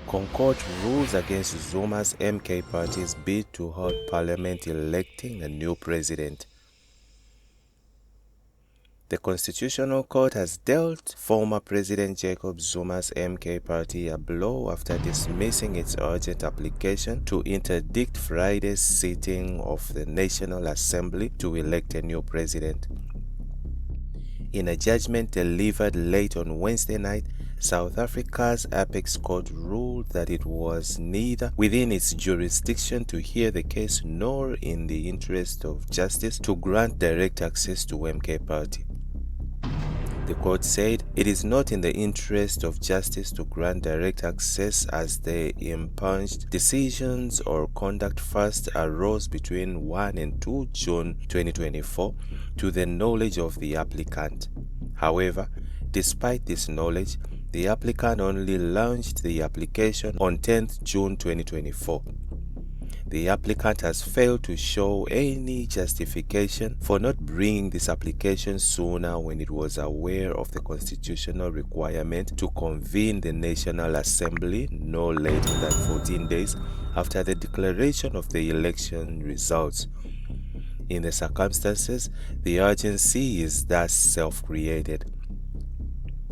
ConCourt rules against Zuma's MK party's bid to halt parliament electing a new president. The Constitutional Court has dealt former President Jacob Zuma's MK party a blow after dismissing its urgent application to interdict Friday's sitting of the National Assembly to elect a new president. In a judgment delivered late on Wednesday night, South Africa's apex court ruled that it was neither within its jurisdiction to hear the case nor in the interest of justice to grant direct access to MK party. The court said it is not in the interest of justice to grant direct access as the impunged decisions or conduct first arose between 1 and 2 June 2024 to the knowledge of the applicant. However, despite this knowledge, the applicant only launched the application on 10th June 2024. The applicant has failed to show any justification for not bringing this application sooner when it was aware of the constitutional requirement to convene the National Assembly no later than 14 days after the declaration of the election results. In the circumstances, the urgency is thus self-created.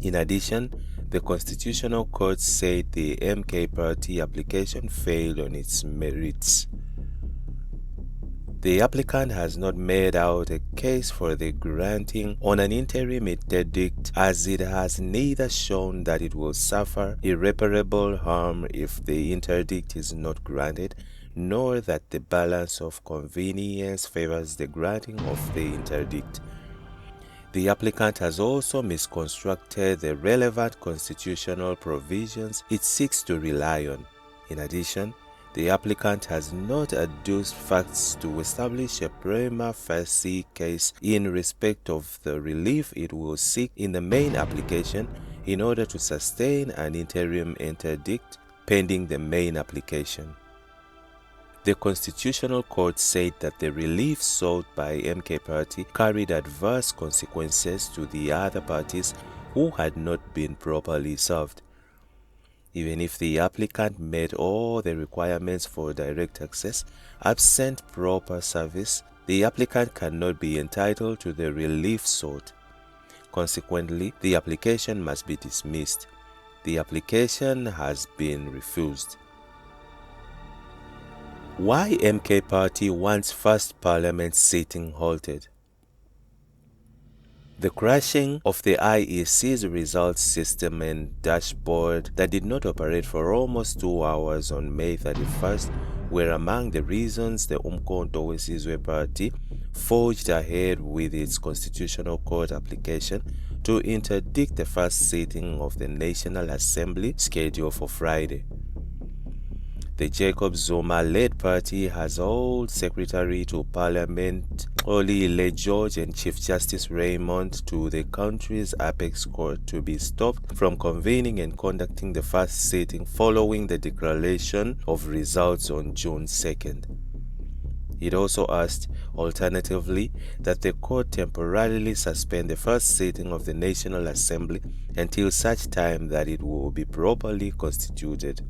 In addition, the Constitutional Court said the MK party application failed on its merits. The applicant has not made out a case for the granting on an interim interdict, as it has neither shown that it will suffer irreparable harm if the interdict is not granted, nor that the balance of convenience favors the granting of the interdict. The applicant has also misconstructed the relevant constitutional provisions it seeks to rely on. In addition, the applicant has not adduced facts to establish a prima facie case in respect of the relief it will seek in the main application in order to sustain an interim interdict pending the main application. The Constitutional Court said that the relief sought by MK party carried adverse consequences to the other parties who had not been properly served. Even if the applicant met all the requirements for direct access, absent proper service, the applicant cannot be entitled to the relief sought. Consequently, the application must be dismissed. The application has been refused. Why MK party wants first parliament sitting halted? The crashing of the IEC's results system and dashboard that did not operate for almost 2 hours on May 31st were among the reasons the controversies party forged ahead with its Constitutional Court application to interdict the first sitting of the National Assembly scheduled for Friday. The Jacob Zuma-led party has hauled Secretary to Parliament Oli George and Chief Justice Raymond to the country's apex court to be stopped from convening and conducting the first sitting following the declaration of results on June 2nd. It also asked, alternatively, that the court temporarily suspend the first sitting of the National Assembly until such time that it will be properly constituted.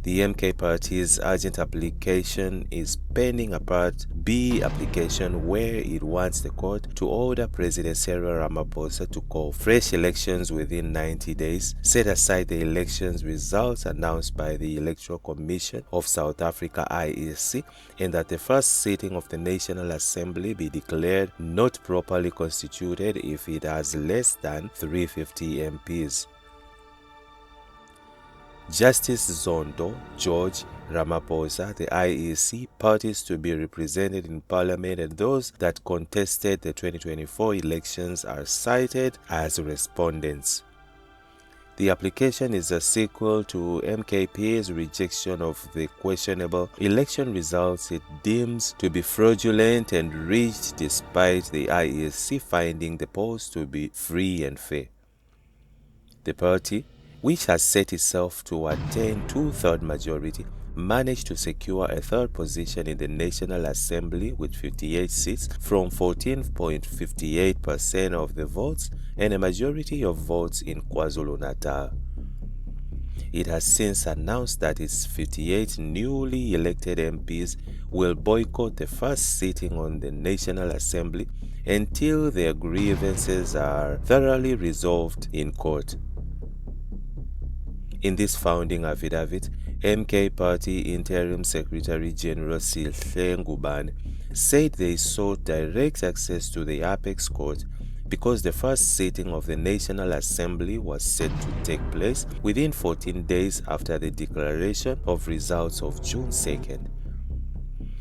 The MK party's urgent application is pending a Part B application where it wants the court to order President Cyril Ramaphosa to call fresh elections within 90 days, set aside the elections results announced by the Electoral Commission of South Africa IEC, and that the first sitting of the National Assembly be declared not properly constituted if it has less than 350 MPs. Justice Zondo George Ramaphosa, the IEC parties to be represented in Parliament and those that contested the 2024 elections are cited as respondents. The application is a sequel to MKP's rejection of the questionable election results it deems to be fraudulent and rigged despite the IEC finding the polls to be free and fair. The party, which has set itself to attain two-thirds majority, managed to secure a third position in the National Assembly with 58 seats from 14.58% of the votes and a majority of votes in KwaZulu-Natal. It has since announced that its 58 newly elected MPs will boycott the first sitting on the National Assembly until their grievances are thoroughly resolved in court. In this founding affidavit, MK Party Interim Secretary General Sihle Ngubane said they sought direct access to the apex court because the first sitting of the National Assembly was set to take place within 14 days after the declaration of results of June 2nd.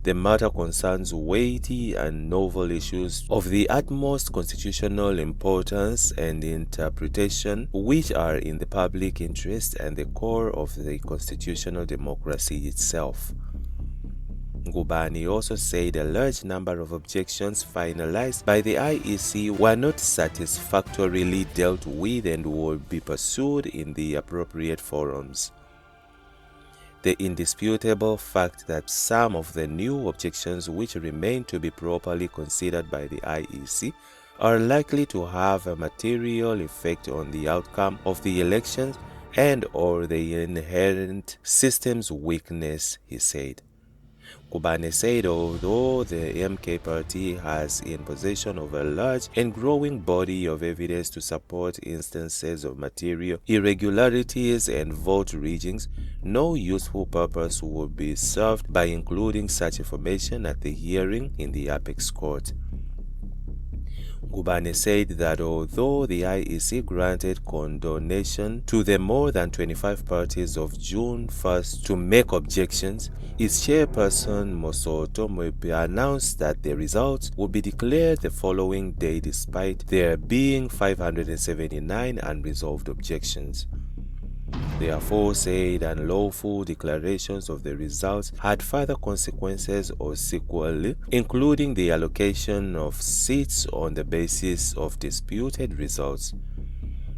The matter concerns weighty and novel issues of the utmost constitutional importance and interpretation, which are in the public interest and the core of the constitutional democracy itself. Ngubane also said a large number of objections finalized by the IEC were not satisfactorily dealt with and will be pursued in the appropriate forums. The indisputable fact that some of the new objections which remain to be properly considered by the IEC are likely to have a material effect on the outcome of the elections and or the inherent system's weakness, he said. Ngubane said although the MK party has in possession of a large and growing body of evidence to support instances of material irregularities and vote riggings, no useful purpose would be served by including such information at the hearing in the apex court. Ngubane said that although the IEC granted condonation to the more than 25 parties of June 1st to make objections, its chairperson Mosoto Moepe announced that the results would be declared the following day despite there being 579 unresolved objections. The aforesaid unlawful declarations of the results had further consequences or sequelae, including the allocation of seats on the basis of disputed results.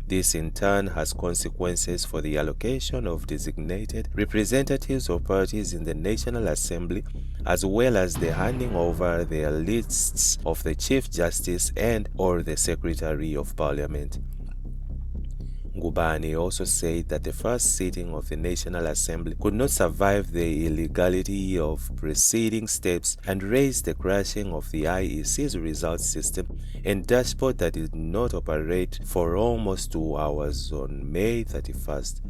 This in turn has consequences for the allocation of designated representatives of parties in the National Assembly, as well as the handing over their lists of the Chief Justice and or the Secretary of Parliament. Ngubane also said that the first sitting of the National Assembly could not survive the illegality of preceding steps and raised the crashing of the IEC's results system and dashboard that did not operate for almost 2 hours on May 31st.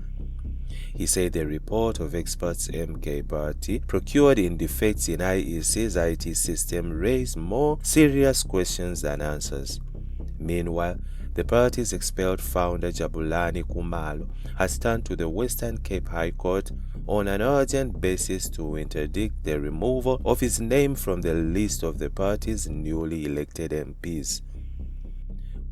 He said the report of experts MK Party procured in defects in IEC's IT system raised more serious questions than answers. Meanwhile, the party's expelled founder Jabulani Kumalo has turned to the Western Cape High Court on an urgent basis to interdict the removal of his name from the list of the party's newly elected MPs.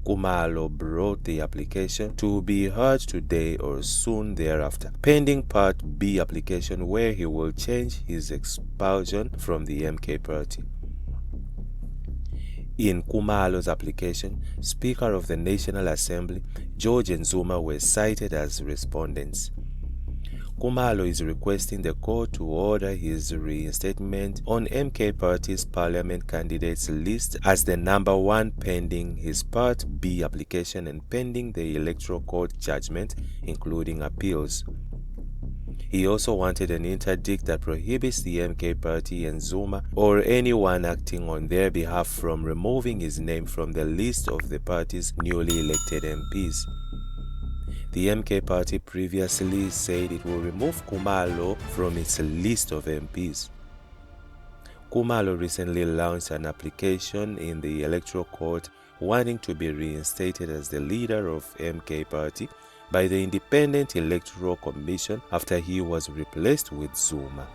Kumalo brought the application to be heard today or soon thereafter, pending Part B application where he will change his expulsion from the MK party. In Kumalo's application, Speaker of the National Assembly, George and Zuma were cited as respondents. Kumalo is requesting the court to order his reinstatement on MK Party's parliament candidates list as the number 1 pending his Part B application and pending the Electoral Court judgment, including appeals. He also wanted an interdict that prohibits the MK Party and Zuma or anyone acting on their behalf from removing his name from the list of the party's newly elected MPs. The MK Party previously said it will remove Kumalo from its list of MPs. Kumalo recently launched an application in the Electoral Court wanting to be reinstated as the leader of MK Party by the Independent Electoral Commission after he was replaced with Zuma.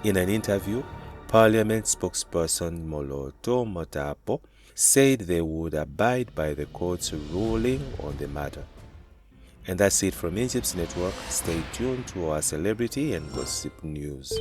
In an interview, Parliament spokesperson Moloto Motapo said they would abide by the court's ruling on the matter. And that's it from Injibs Network. Stay tuned to our celebrity and gossip news.